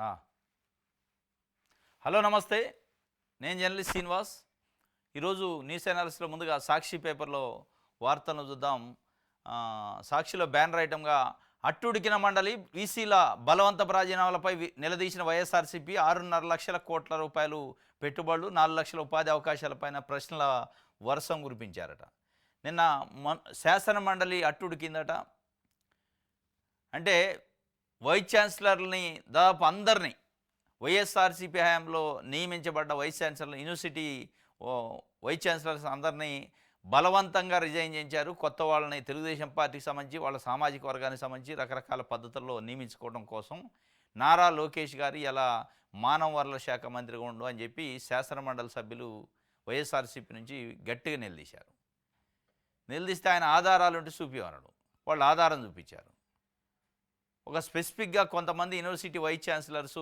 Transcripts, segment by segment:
ఆ, హలో నమస్తే. నేను జర్నలిస్ట్ శ్రీనివాస్. ఈరోజు న్యూస్ అనాలిసిస్లో ముందుగా సాక్షి పేపర్లో వార్తలను చూద్దాం. సాక్షిలో బ్యానర్ ఐటంగా అట్టుడికిన మండలి వీసీల బలవంతపు రాజీనామాలపై నిలదీసిన వైఎస్ఆర్సీపీ 6.5 లక్షల రూపాయలు పెట్టుబడులు, 4 లక్షల ఉపాధి అవకాశాలపైన ప్రశ్నల వర్షం కురిపించారట. నిన్న శాసన మండలి అట్టుడికిందట. అంటే వైస్ ఛాన్సలర్ని దాదాపు అందరినీ వైఎస్ఆర్సీపీ హయాంలో నియమించబడ్డ vice chancellor, university vice chancellors అందరినీ బలవంతంగా రిజైన్ చేయించారు. కొత్త వాళ్ళని తెలుగుదేశం పార్టీకి సంబంధించి వాళ్ళ సామాజిక వర్గానికి సంబంధించి రకరకాల పద్ధతుల్లో నియమించుకోవడం కోసం నారా లోకేష్ గారు ఇలా మానవ వనరుల శాఖ మంత్రిగా ఉండు అని చెప్పి శాసనమండలి సభ్యులు వైఎస్ఆర్సీపీ నుంచి గట్టిగా నిలదీశారు. నిలదీస్తే ఆయన ఆధారాలుంటే చూపించమన్నాడు. వాళ్ళు ఆధారం చూపించారు. ఒక స్పెసిఫిక్గా కొంతమంది యూనివర్సిటీ వైస్ ఛాన్సలర్సు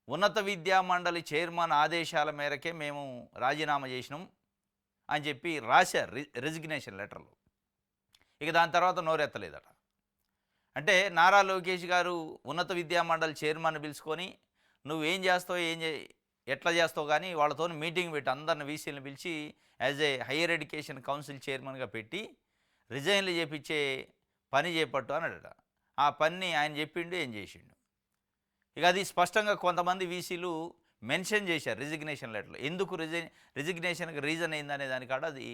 ఉన్నత విద్యా మండలి చైర్మన్ ఆదేశాల మేరకే మేము రాజీనామా చేసినాం అని చెప్పి రాశారు రెసిగ్నేషన్ లెటర్లో. ఇక దాని తర్వాత నోరెత్తలేదట. అంటే నారా లోకేష్ గారు ఉన్నత విద్యా మండలి చైర్మన్ పిలుచుకొని నువ్వేం చేస్తావు, ఎట్లా చేస్తావు కానీ వాళ్ళతో మీటింగ్ పెట్టి అందరిని వీసీలను పిలిచి as a higher education council చైర్మన్గా పెట్టి రిజైన్లు చేపించే పని చేపట్టు అన్నాడట. ఆ పని ఆయన చెప్పిండు, ఏం చేసిండు. ఇక అది స్పష్టంగా కొంతమంది వీసీలు మెన్షన్ చేశారు రిజిగ్నేషన్ లెటర్లో. ఎందుకు రిజిగ్నేషన్కి రీజన్ అయిందనే దానికాడ అది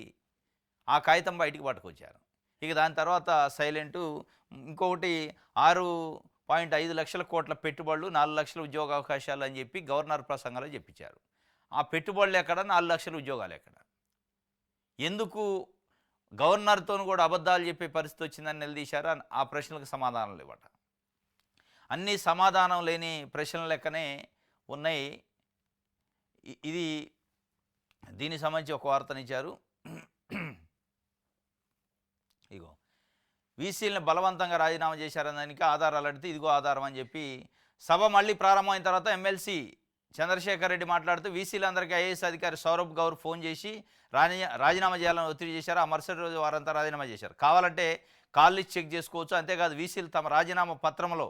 ఆ కాగితం బయటికి పట్టుకొచ్చారు. ఇక దాని తర్వాత సైలెంటు. ఇంకొకటి 6.5 లక్షల కోట్ల పెట్టుబడులు, 4 లక్షల ఉద్యోగ అవకాశాలు అని చెప్పి గవర్నర్ ప్రసంగంలో చెప్పించారు. ఆ పెట్టుబడులు ఎక్కడ, 4 లక్షల ఉద్యోగాలు ఎక్కడ? ఎందుకు గవర్నర్తో కూడా అబద్ధాలు చెప్పే పరిస్థితి వచ్చిందని నిలదీశారు. ఆ ప్రశ్నలకు సమాధానాలు ఇవ్వట. అన్నీ సమాధానం లేని ప్రశ్నల లెక్కనే ఉన్నాయి. ఇది దీనికి సంబంధించి ఒక వార్తనిచ్చారు. ఇగో వీసీలను బలవంతంగా రాజీనామా చేశారని దానికి ఆధారాలు అడిగితే ఇదిగో ఆధారం అని చెప్పి సభ మళ్ళీ ప్రారంభమైన తర్వాత ఎమ్మెల్సీ చంద్రశేఖర్ రెడ్డి మాట్లాడుతూ వీసీలందరికీ ఐఏఎస్ అధికారి సౌరభ్ గౌర్ ఫోన్ చేసి రాజీనామా చేయాలని ఒత్తిడి చేశారు. ఆ మరుసటి రోజు వారంతా రాజీనామా చేశారు. కావాలంటే కాల్ లిస్ట్ చెక్ చేసుకోవచ్చు. అంతేకాదు వీసీలు తమ రాజీనామా పత్రంలో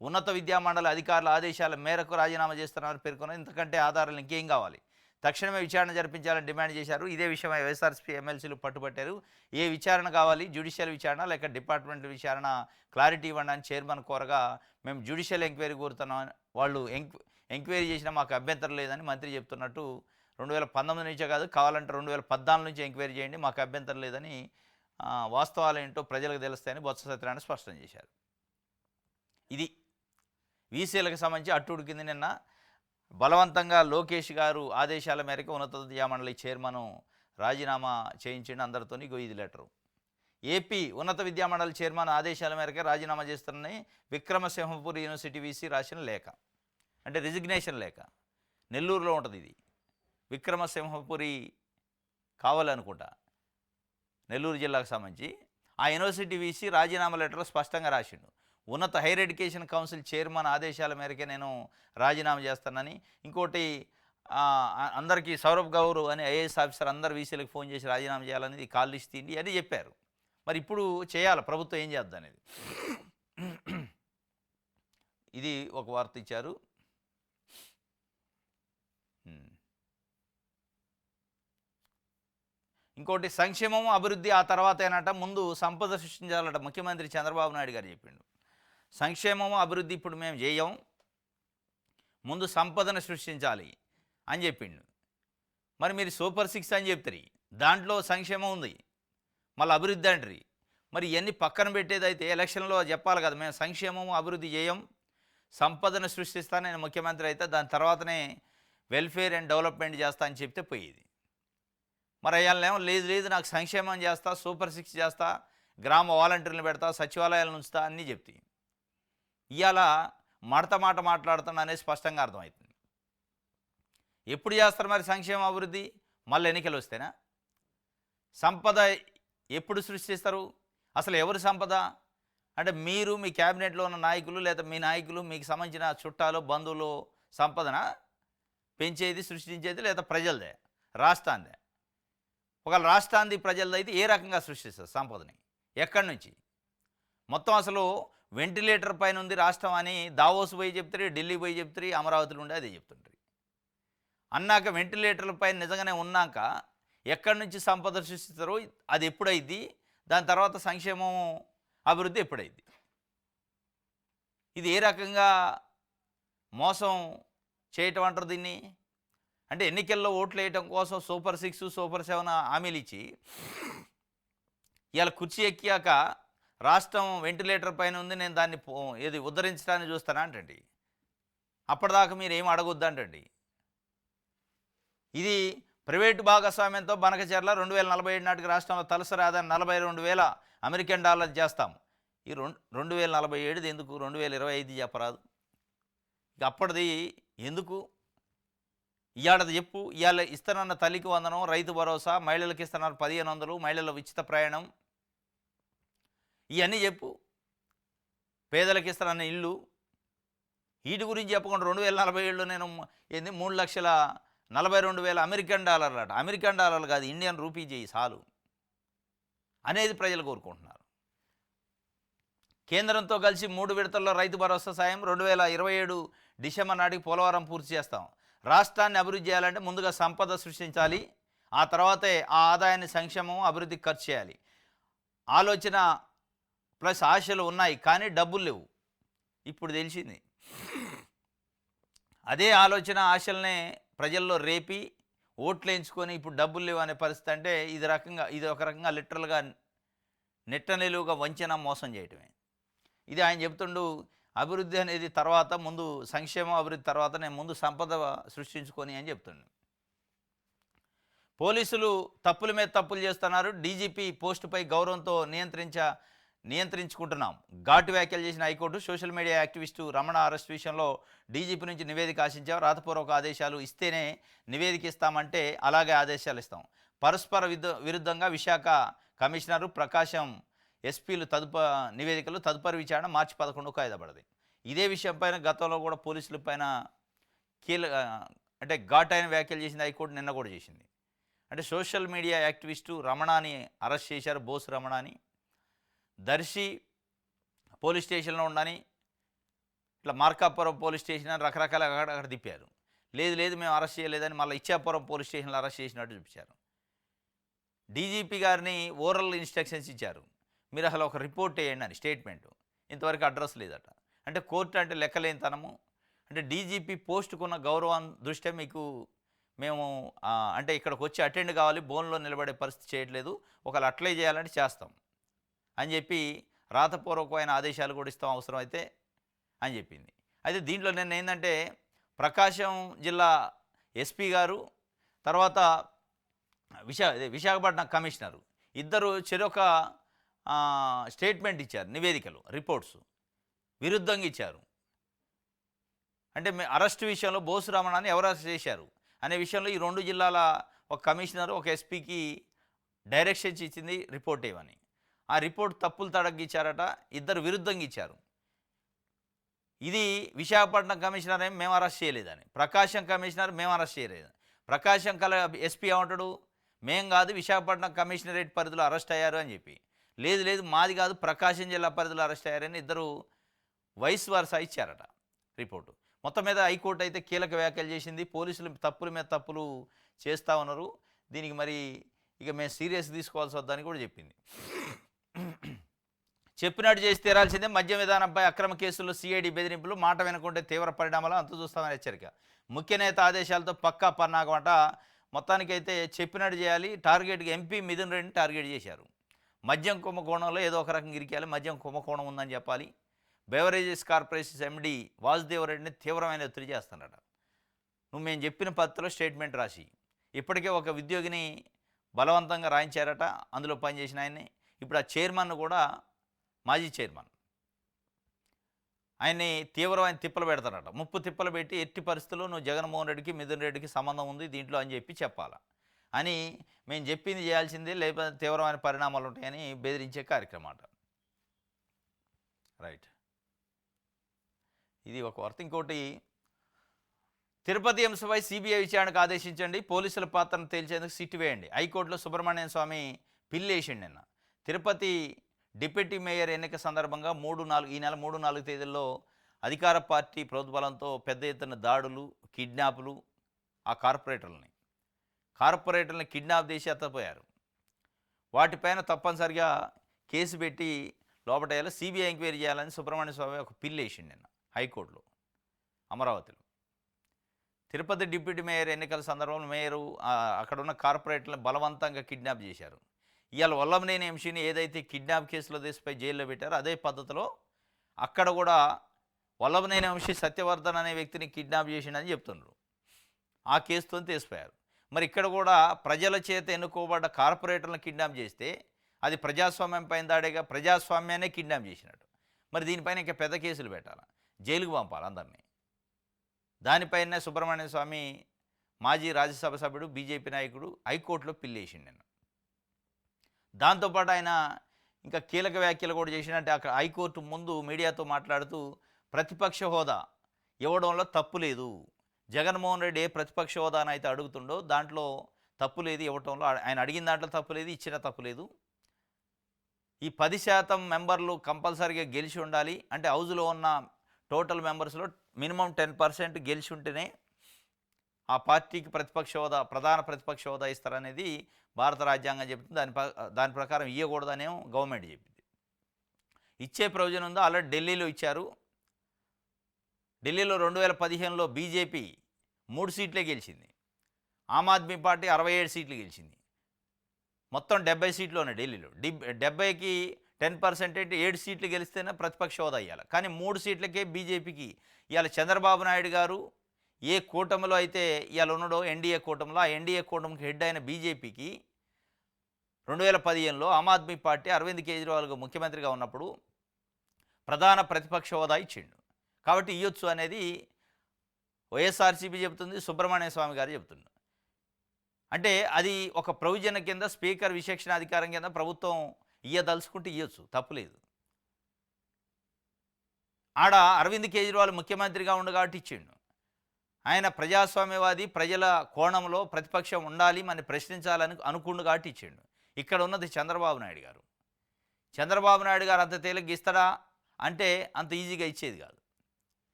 ఉన్నత విద్యామండలి అధికారుల ఆదేశాల మేరకు రాజీనామా చేస్తున్నారని పేర్కొన్నారు. ఇంతకంటే ఆధారాలు ఇంకేం కావాలి? తక్షణమే విచారణ జరిపించాలని డిమాండ్ చేశారు. ఇదే విషయమై వైఎస్ఆర్సీపీ ఎమ్మెల్సీలు పట్టుబట్టారు. ఏ విచారణ కావాలి, జ్యుడిషియల్ విచారణ లేక డిపార్ట్మెంట్ విచారణ, క్లారిటీ ఇవ్వండి అని చైర్మన్ కోరగా మేము జ్యుడిషియల్ ఎంక్వైరీ కోరుతున్నాం. వాళ్ళు ఎంక్వైరీ చేసినా మాకు అభ్యంతరం లేదని మంత్రి చెప్తున్నట్టు 2019 నుంచే కాదు, కావాలంటే 2014 నుంచి ఎంక్వైరీ చేయండి, మాకు అభ్యంతరం లేదని, వాస్తవాలు ఏంటో ప్రజలకు తెలుస్తాయని బొత్స సత్యనారాయణ స్పష్టం చేశారు. ఇది వీసీలకు సంబంధించి అట్టుడు కింద నిన్న బలవంతంగా లోకేష్ గారు ఆదేశాల మేరకు ఉన్నత విద్యామండలి చైర్మన్ రాజీనామా చేయించండి అందరితో. ఇది లెటరు. ఏపీ ఉన్నత విద్యామండలి చైర్మన్ ఆదేశాల మేరకే రాజీనామా చేస్తున్నారని విక్రమసింహపురి యూనివర్సిటీ వీసీ రాసిన లేఖ. అంటే రిజిగ్నేషన్ లేఖ. నెల్లూరులో ఉంటుంది ఇది. విక్రమసింహపురి కావాలనుకుంటా, నెల్లూరు జిల్లాకు సంబంధించి ఆ యూనివర్సిటీ వీసీ రాజీనామా లెటర్ స్పష్టంగా రాసిండు. ఉన్నత హైయర్ ఎడ్యుకేషన్ కౌన్సిల్ చైర్మన్ ఆదేశాల మేరకే నేను రాజీనామా చేస్తానని. ఇంకోటి అందరికీ సౌరభ్ గౌర్ అనే ఐఏఎస్ ఆఫీసర్ అందరు వీసీలకు ఫోన్ చేసి రాజీనామా చేయాలనేది కాల్ లిస్ట్ తీయండి అని చెప్పారు. మరి ఇప్పుడు చేయాలి, ప్రభుత్వం ఏం చేద్దాం అనేది. ఇది ఒక వార్త ఇచ్చారు. ఇంకోటి సంక్షేమం అభివృద్ధి ఆ తర్వాత ఏనట, ముందు సంపద సృష్టించాలట ముఖ్యమంత్రి చంద్రబాబు నాయుడు గారు చెప్పిండు. సంక్షేమము అభివృద్ధి ఇప్పుడు మేము చేయం, ముందు సంపదను సృష్టించాలి అని చెప్పిండు. మరి మీరు సూపర్ 6 అని చెప్తారు, దాంట్లో సంక్షేమం ఉంది, మళ్ళీ అభివృద్ధి అంటారు. మరి ఇవన్నీ పక్కన పెట్టేదైతే ఎలక్షన్లో చెప్పాలి కదా, మేము సంక్షేమము అభివృద్ధి చేయం, సంపదను సృష్టిస్తా నేను ముఖ్యమంత్రి అయితే దాని తర్వాతనే వెల్ఫేర్ అండ్ డెవలప్మెంట్ చేస్తా అని చెప్తే పోయేది. మరి అయ్యాలేమో లేదు నాకు సంక్షేమం చేస్తా, సూపర్ 6 చేస్తా, గ్రామ వాలంటీర్లు పెడతా, సచివాలయాలను ఉంచుతా అన్నీ చెప్తాయి. ఇవాళ మాట మాట్లాడుతున్నా అనేది స్పష్టంగా అర్థమవుతుంది. ఎప్పుడు చేస్తారు మరి సంక్షేమ అభివృద్ధి? మళ్ళీ ఎన్నికలు వస్తేనా? సంపద ఎప్పుడు సృష్టిస్తారు? అసలు ఎవరు సంపద అంటే మీరు, మీ క్యాబినెట్లో ఉన్న నాయకులు, లేదా మీ నాయకులు, మీకు సంబంధించిన చుట్టాలు, బంధువులు సంపదన పెంచేది, సృష్టించేది, లేదా ప్రజలదే, రాష్ట్రాందే? ఒకవేళ రాష్ట్రాంది ప్రజలది అయితే ఏ రకంగా సృష్టిస్తారు సంపదని? ఎక్కడి నుంచి? మొత్తం అసలు వెంటిలేటర్ పైన ఉంది రాష్ట్రం అని దావోస్ పోయి చెప్తారు, ఢిల్లీ పోయి చెప్తారు, అమరావతిలో ఉండి అదే చెప్తుంటారు. అన్నాక వెంటిలేటర్ల పైన నిజంగానే ఉన్నాక ఎక్కడి నుంచి సంపద సృష్టిస్తారో అది ఎప్పుడైద్ది, దాని తర్వాత సంక్షేమం అభివృద్ధి ఎప్పుడైద్ది? ఇది ఏ రకంగా మోసం చేయటం అంటారు దీన్ని? అంటే ఎన్నికల్లో ఓట్లు వేయటం కోసం సూపర్ 6 సూపర్ 7 హామీలు ఇచ్చి ఇవాళ కుర్చీ ఎక్కాక రాష్ట్రం వెంటిలేటర్ పైన ఉంది, నేను దాన్ని ఏది ఉద్ధరించడానికి చూస్తానా అంటండి. అప్పటిదాకా మీరు ఏం అడగొద్దంటండి. ఇది ప్రైవేటు భాగస్వామ్యంతో బనకచెర్ల 2047 నాటికి రాష్ట్రంలో తలసరి ఆదాయం 42,000 అమెరికన్ డాలర్ చేస్తాం. ఈ 2047 ఎందుకు, 2025 చెప్పరాదు? ఇక అప్పటిది ఎందుకు? ఇవాళది చెప్పు. ఇవాళ ఇస్తానన్న తల్లికి వందనం, రైతు భరోసా, మహిళలకు ఇస్తున్నారు 1500, మహిళల ఉచిత ప్రయాణం, ఇవన్నీ చెప్పు. పేదలకు ఇస్తానన్న ఇల్లు, వీటి గురించి చెప్పకుండా 2047లో నేను ఏంది 3,42,000 అమెరికన్ డాలర్లు అట. అమెరికన్ డాలర్లు కాదు, ఇండియన్ రూపీ చేయి చాలు అనేది ప్రజలు కోరుకుంటున్నారు. కేంద్రంతో కలిసి 3 విడతల్లో రైతు భరోసా సాయం 2027 డిసెంబర్ నాటికి పోలవరం పూర్తి చేస్తాం. రాష్ట్రాన్ని అభివృద్ధి చేయాలంటే ముందుగా సంపద సృష్టించాలి, ఆ తర్వాతే ఆ ఆదాయాన్ని సంక్షేమం అభివృద్ధికి ఖర్చు చేయాలి. ఆలోచన ప్లస్ ఆశలు ఉన్నాయి, కానీ డబ్బులు లేవు. ఇప్పుడు తెలిసింది. అదే ఆలోచన ఆశలనే ప్రజల్లో రేపి ఓట్లు వేయించుకొని ఇప్పుడు డబ్బులు లేవు అనే పరిస్థితి. అంటే ఇది ఒక రకంగా లిటరల్గా నెట్ట నిలువుగా వంచన మోసం చేయటమే. ఇది ఆయన చెప్తుండు. అభివృద్ధి అనేది తర్వాత, ముందు సంక్షేమం అభివృద్ధి తర్వాత నేను ముందు సంపద సృష్టించుకొని అని చెప్తుండు. పోలీసులు తప్పుల మీద తప్పులు చేస్తున్నారు, డీజీపీ పోస్టుపై గౌరవంతో నియంత్రించుకుంటున్నాం. ఘాటు వ్యాఖ్యలు చేసిన high court social media activist Ramana arrest విషయంలో డీజీపీ నుంచి నివేదిక ఆశించాం. రాతపూర్వక ఆదేశాలు ఇస్తేనే నివేదిక ఇస్తామంటే అలాగే ఆదేశాలు ఇస్తాం. పరస్పర విరుద్ధంగా విశాఖ కమిషనరు, ప్రకాశం ఎస్పీలు నివేదికలు తదుపరి విచారణ మార్చి 11 వాయిదా పడింది. ఇదే విషయం పైన గతంలో కూడా పోలీసుల పైన అంటే ఘాటైన వ్యాఖ్యలు చేసింది హైకోర్టు, నిన్న కూడా చేసింది. అంటే సోషల్ మీడియా యాక్టివిస్టు రమణాని అరెస్ట్ చేశారు. బోసు రమణాని దర్శి పోలీస్ స్టేషన్లో ఉండని, ఇట్లా మార్కాపురం పోలీస్ స్టేషన్ అని రకరకాల అక్కడ తిప్పారు. లేదు మేము అరెస్ట్ చేయలేదని మళ్ళీ ఇచ్చాపురం పోలీస్ స్టేషన్లో అరెస్ట్ చేసినట్టు చూపించారు. డీజీపీ గారిని ఓరల్ ఇన్స్ట్రక్షన్స్ ఇచ్చారు, మీరు అసలు ఒక రిపోర్ట్ వేయండి అని, స్టేట్మెంటు. ఇంతవరకు అడ్రస్ లేదట. అంటే కోర్టు అంటే లెక్కలేనితనము. అంటే డీజీపీ పోస్టుకున్న గౌరవం దృష్ట్యా మేము అంటే ఇక్కడికి వచ్చి అటెండ్ కావాలి, బోన్లో నిలబడే పరిస్థితి చేయట్లేదు, ఒకవేళ అట్లే చేయాలంటే చేస్తాం అని చెప్పి రాతపూర్వకమైన ఆదేశాలు కూడా ఇస్తాం అవసరం అయితే అని చెప్పింది. అయితే దీంట్లో నేను ఏంటంటే ప్రకాశం జిల్లా ఎస్పీ గారు, తర్వాత విశాఖపట్నం కమిషనరు ఇద్దరు చెరొక స్టేట్మెంట్ ఇచ్చారు, నివేదికలు, రిపోర్ట్స్ విరుద్ధంగా ఇచ్చారు. అంటే అరెస్ట్ విషయంలో బోసు రమణాన్ని ఎవరు అరెస్ట్ చేశారు అనే విషయంలో ఈ 2 జిల్లాల ఒక కమిషనరు ఒక ఎస్పీకి డైరెక్షన్స్ ఇచ్చింది రిపోర్ట్ ఏమని. ఆ రిపోర్ట్ తప్పులు తడగ్గిచ్చారట, ఇద్దరు విరుద్ధంగా ఇచ్చారు. ఇది విశాఖపట్నం కమిషనర్ ఏం మేము అరెస్ట్ చేయలేదని, ప్రకాశం కమిషనర్ మేము అరెస్ట్ చేయలేదు. ప్రకాశం ఎస్పీ ఏమంటాడు, మేం కాదు విశాఖపట్నం కమిషనరేట్ పరిధిలో అరెస్ట్ అయ్యారు అని చెప్పి. లేదు మాది కాదు ప్రకాశం జిల్లా పరిధిలో అరెస్ట్ అయ్యారని ఇద్దరు వైస్ వర్సా ఇచ్చారట రిపోర్టు. మొత్తం మీద హైకోర్టు అయితే కీలక వ్యాఖ్యలు చేసింది. పోలీసులు తప్పుల మీద తప్పులు చేస్తూ ఉన్నారు, దీనికి మరి ఇక మేము సీరియస్ తీసుకోవాల్సి వద్దని కూడా చెప్పింది. చెప్పినట్టు చేసి తీరాల్సిందే. మద్యం విధానంపై అక్రమ కేసుల్లో సిఐడి బెదిరింపులు, మాట వినకుంటే తీవ్ర పరిణామాలు అంతు చూస్తామని హెచ్చరిక. ముఖ్య నేత ఆదేశాలతో పక్కా పన్నాగమాట. మొత్తానికైతే చెప్పినట్టు చేయాలి. టార్గెట్గా ఎంపీ మిథున్ రెడ్డిని టార్గెట్ చేశారు. మద్యం కుంభకోణంలో ఏదో ఒక రకంగా ఇరికేయాలి, మద్యం కుంభకోణం ఉందని చెప్పాలి. బెవరేజెస్ కార్పొరేషన్స్ ఎండీ వాసుదేవ్ రెడ్డిని తీవ్రమైన ఒత్తిడి చేస్తున్నాడు. మేము చెప్పిన పద్ధతిలో స్టేట్మెంట్ రాసి, ఇప్పటికే ఒక ఉద్యోగిని బలవంతంగా రాయించారట, అందులో పనిచేసిన ఆయన్ని. ఇప్పుడు ఆ చైర్మన్ కూడా మాజీ చైర్మన్, ఆయన్ని తీవ్రమైన తిప్పలు పెడతారట. ముప్పు తిప్పలు పెట్టి ఎట్టి పరిస్థితుల్లో నువ్వు జగన్మోహన్ రెడ్డికి మిథున్ రెడ్డికి సంబంధం ఉంది దీంట్లో అని చెప్పాలా అని, మేము చెప్పింది చేయాల్సిందే, లేకపోతే తీవ్రమైన పరిణామాలు ఉంటాయని బెదిరించే కార్యక్రమం అట. రైట్, ఇది ఒక వార్త. ఇంకోటి, తిరుపతి అంశంపై సిబిఐ విచారణకు ఆదేశించండి, పోలీసుల పాత్రను తేల్చేందుకు సిట్టు వేయండి. హైకోర్టులో సుబ్రహ్మణ్యం స్వామి పిల్లేసిండి నిన్న. తిరుపతి డిప్యూటీ మేయర్ ఎన్నిక సందర్భంగా ఈ నెల 3, 4 తేదీల్లో అధికార పార్టీ ప్రోద్బలంతో పెద్ద ఎత్తున దాడులు, కిడ్నాపులు ఆ కార్పొరేటర్లని కిడ్నాప్ చేసి ఎత్తపోయారు. వాటిపైన తప్పనిసరిగా కేసు పెట్టి లోపటేయాలి, సిబిఐ ఎంక్వైరీ చేయాలని సుబ్రహ్మణ్య స్వామి ఒక పిల్లు వేసిండు నిన్న హైకోర్టులో అమరావతిలో. తిరుపతి డిప్యూటీ మేయర్ ఎన్నికల సందర్భంలో మేయరు అక్కడ ఉన్న కార్పొరేటర్లను బలవంతంగా కిడ్నాప్ చేశారు. ఇవాళ వల్లభనేని వంశీని ఏదైతే కిడ్నాప్ కేసులో తీసిపోయి జైల్లో పెట్టారో అదే పద్ధతిలో అక్కడ కూడా వల్లభనేని వంశీ సత్యవర్ధన్ అనే వ్యక్తిని కిడ్నాప్ చేసిండని చెప్తున్నారు. ఆ కేసుతో తీసిపోయారు. మరి ఇక్కడ కూడా ప్రజల చేత ఎన్నుకోబడ్డ కార్పొరేటర్లను కిడ్నాప్ చేస్తే అది ప్రజాస్వామ్యం పైన దాడేగా, ప్రజాస్వామ్యాన్ని కిడ్నాప్ చేసినట్టు. మరి దీనిపైన ఇంకా పెద్ద కేసులు పెట్టాలి, జైలుకు పంపాలి అందరినీ. దానిపైనే సుబ్రహ్మణ్య స్వామి మాజీ రాజ్యసభ సభ్యుడు, బీజేపీ నాయకుడు హైకోర్టులో పిల్లేసిండు నిన్న. దాంతోపాటు ఆయన ఇంకా కీలక వ్యాఖ్యలు కూడా చేసినట్టే అక్కడ హైకోర్టు ముందు మీడియాతో మాట్లాడుతూ ప్రతిపక్ష హోదా ఇవ్వడంలో తప్పు లేదు, జగన్మోహన్ రెడ్డి ఏ ప్రతిపక్ష హోదాను అయితే అడుగుతుండో దాంట్లో తప్పు లేదు, ఇవ్వటంలో ఆయన అడిగిన దాంట్లో తప్పు లేదు, ఇచ్చిన తప్పు లేదు. ఈ 10% మెంబర్లు కంపల్సరీగా గెలిచి ఉండాలి, అంటే హౌజ్లో ఉన్న టోటల్ మెంబర్స్లో మినిమం 10% గెలిచి ఉంటేనే ఆ పార్టీకి ప్రధాన ప్రతిపక్ష హోదా ఇస్తారనేది భారత రాజ్యాంగం చెబుతుంది. దాని ప్రకారం ఇవ్వకూడదనేమో గవర్నమెంట్ చెప్పింది. ఇచ్చే ప్రయోజనం ఉందో ఆల్రెడీ ఢిల్లీలో ఇచ్చారు. ఢిల్లీలో 2015లో బీజేపీ 3 సీట్లే గెలిచింది, ఆమ్ ఆద్మీ పార్టీ 67 సీట్లు గెలిచింది. మొత్తం 70 సీట్లు ఉన్నాయి ఢిల్లీలో. 70కి 10% అంటే 7 సీట్లు గెలిస్తేనే ప్రతిపక్ష హోదా ఇవ్వాలి. కానీ 3 సీట్లకే బీజేపీకి ఇవాళ చంద్రబాబు నాయుడు గారు ఏ కూటమిలో అయితే ఇవాళ ఉన్నాడో ఎన్డీఏ కూటమిలో, ఆ ఎన్డీఏ కూటమికి హెడ్ అయిన బీజేపీకి 2015లో ఆమ్ ఆద్మీ పార్టీ అరవింద్ కేజ్రీవాల్ ముఖ్యమంత్రిగా ఉన్నప్పుడు ప్రధాన ప్రతిపక్ష హోదా ఇచ్చిండు. కాబట్టి ఇవ్వచ్చు అనేది వైఎస్ఆర్సీపీ చెబుతుంది, సుబ్రహ్మణ్య స్వామి గారు చెబుతున్నారు. అంటే అది ఒక ప్రొవిజన్ కింద, స్పీకర్ విచక్షణ అధికారం కింద ప్రభుత్వం ఇయ్యదలుచుకుంటే ఇవ్వచ్చు, తప్పులేదు. ఆడ అరవింద్ కేజ్రీవాల్ ముఖ్యమంత్రిగా ఉండు కాబట్టి ఇచ్చిండు. ఆయన ప్రజాస్వామ్యవాది, ప్రజల కోణంలో ప్రతిపక్షం ఉండాలి, మన ప్రశ్నించాలని అనుకుండు కాబట్టి ఇచ్చిండు. ఇక్కడ ఉన్నది చంద్రబాబు నాయుడు గారు. చంద్రబాబు నాయుడు గారు అంత తేలిగ్గా ఇస్తాడా అంటే అంత ఈజీగా ఇచ్చేది కాదు.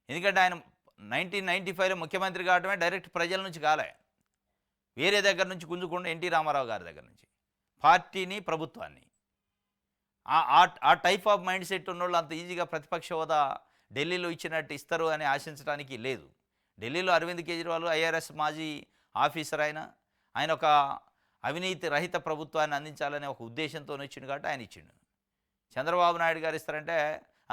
ఎందుకంటే ఆయన 1995లో ముఖ్యమంత్రి కావడమే డైరెక్ట్ ప్రజల నుంచి కాలే, వేరే దగ్గర నుంచి గుంజుకుండా ఎన్టీ రామారావు గారి దగ్గర నుంచి పార్టీని, ప్రభుత్వాన్ని. ఆ టైప్ ఆఫ్ మైండ్ సెట్ ఉన్నోళ్ళు అంత ఈజీగా ప్రతిపక్ష హోదా ఢిల్లీలో ఇచ్చినట్టు ఇస్తారు అని ఆశించడానికి లేదు. ఢిల్లీలో అరవింద్ కేజ్రీవాల్ ఐఆర్ఎస్ మాజీ ఆఫీసర్, ఆయన ఒక అవినీతి రహిత ప్రభుత్వాన్ని అందించాలనే ఒక ఉద్దేశంతో ఇచ్చిండు కాబట్టి ఆయన ఇచ్చిండు. చంద్రబాబు నాయుడు గారు ఇస్తారంటే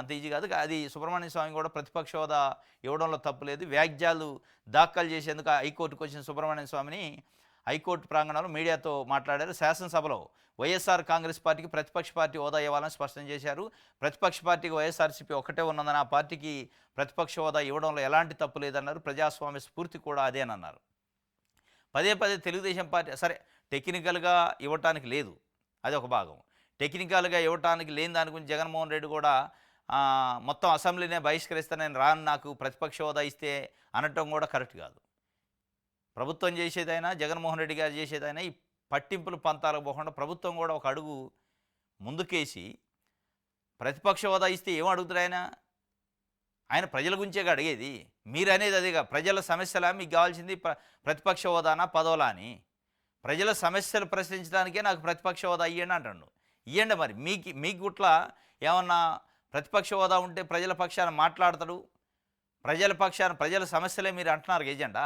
అంత ఈజీ కాదు. అది సుబ్రహ్మణ్య స్వామి కూడా ప్రతిపక్ష హోదా ఇవ్వడంలో తప్పు లేదు. వ్యాజ్యాలు దాఖలు చేసేందుకు హైకోర్టుకు వచ్చిన సుబ్రహ్మణ్య స్వామిని హైకోర్టు ప్రాంగణంలో మీడియాతో మాట్లాడారు. శాసనసభలో వైఎస్ఆర్ కాంగ్రెస్ పార్టీకి ప్రతిపక్ష పార్టీ హోదా ఇవ్వాలని స్పష్టం చేశారు. ప్రతిపక్ష పార్టీకి వైఎస్ఆర్సీపీ ఒకటే ఉన్నదని ఆ పార్టీకి ప్రతిపక్ష హోదా ఇవ్వడంలో ఎలాంటి తప్పు లేదన్నారు. ప్రజాస్వామ్య స్ఫూర్తి కూడా అదేనన్నారు. పదే తెలుగుదేశం పార్టీ సరే టెక్నికల్గా ఇవ్వటానికి లేదు, అది ఒక భాగం. టెక్నికల్గా ఇవ్వటానికి లేని దాని గురించి జగన్మోహన్ రెడ్డి కూడా మొత్తం అసెంబ్లీనే బహిష్కరిస్తానని రాను, నాకు ప్రతిపక్ష హోదా ఇస్తే అనటం కూడా కరెక్ట్ కాదు. ప్రభుత్వం చేసేదైనా, జగన్మోహన్ రెడ్డి గారు చేసేదైనా ఈ పట్టింపులు పంతాలకు పోకుండా ప్రభుత్వం కూడా ఒక అడుగు ముందుకేసి ప్రతిపక్ష హోదా ఇస్తే ఏం అడుగుతారు ఆయన ప్రజల గురించే అడిగేది. మీరు అనేది అదేగా, ప్రజల సమస్యలా మీకు కావాల్సింది ప్రతిపక్ష హోదానా పదవులా అని. ప్రజల సమస్యలు ప్రశ్నించడానికే నాకు ప్రతిపక్ష హోదా ఇవ్వండి అంటాడు. ఇవ్వండి మరి, మీకు గుట్లా ఏమన్నా ప్రతిపక్ష హోదా ఉంటే ప్రజల పక్షాన మాట్లాడతాడు, ప్రజల సమస్యలే మీరు అంటున్నారు ఏజెండా,